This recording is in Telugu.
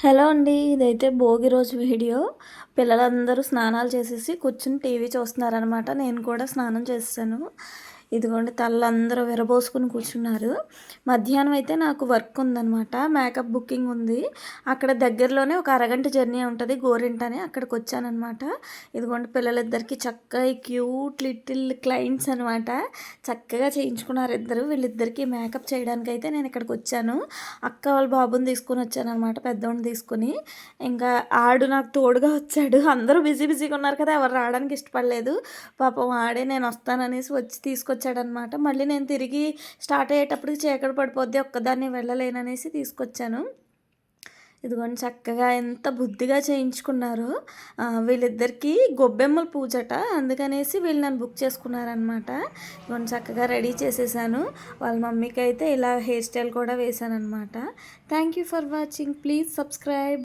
హలో అండి. ఇదైతే భోగి రోజు వీడియో. పిల్లలందరూ స్నానాలు చేసేసి కూర్చొని టీవీ చూస్తున్నారనమాట. నేను కూడా స్నానం చేసేసాను. ఇదిగోండి తలందరూ విరబోసుకొని కూర్చున్నారు. మధ్యాహ్నం అయితే నాకు వర్క్ ఉందనమాట. మేకప్ బుకింగ్ ఉంది. అక్కడ దగ్గరలోనే ఒక అరగంట జర్నీ ఉంటది. గోరింటని అక్కడికొచ్చాననమాట. ఇదిగోండి పిల్లలిద్దరికీ చక్కగా ఈ క్యూట్ లిటిల్ క్లయింట్స్ అనమాట. చక్కగా చేయించుకున్నారు ఇద్దరు. వీళ్ళిద్దరికీ మేకప్ చేయడానికైతే నేను ఇక్కడికొచ్చాను. అక్క వాళ్ళ బాబుని తీసుకొని వచ్చాననమాట, పెద్దోడిని తీసుకొని. ఇంకా ఆడు నాకు తోడుగా వచ్చాడు. అందరూ బిజీగా ఉన్నారు కదా, ఎవరు రావడానికి ఇష్టపడలేదు. పాపం ఆడే నేను వస్తాననేసి వచ్చి తీసుకొచ్చాడనమాట. మళ్ళీ నేను తిరిగి స్టార్ట్ అయ్యేటప్పటికి చీకటి పడిపోద్ది, ఒక్కదాన్ని వెళ్ళలేననేసి తీసుకొచ్చాను. ఇదిగోండి చక్కగా ఎంత బుద్ధిగా చేయించుకున్నారో. వీళ్ళిద్దరికీ గొబ్బెమ్మల పూజట, అందుకనేసి వీళ్ళు నన్ను బుక్ చేసుకున్నారనమాట. ఇదిగోండి చక్కగా రెడీ చేసేసాను. వాళ్ళ మమ్మీకి అయితే ఇలా హెయిర్ స్టైల్ కూడా వేశానమాట. Thank you for watching. Please subscribe.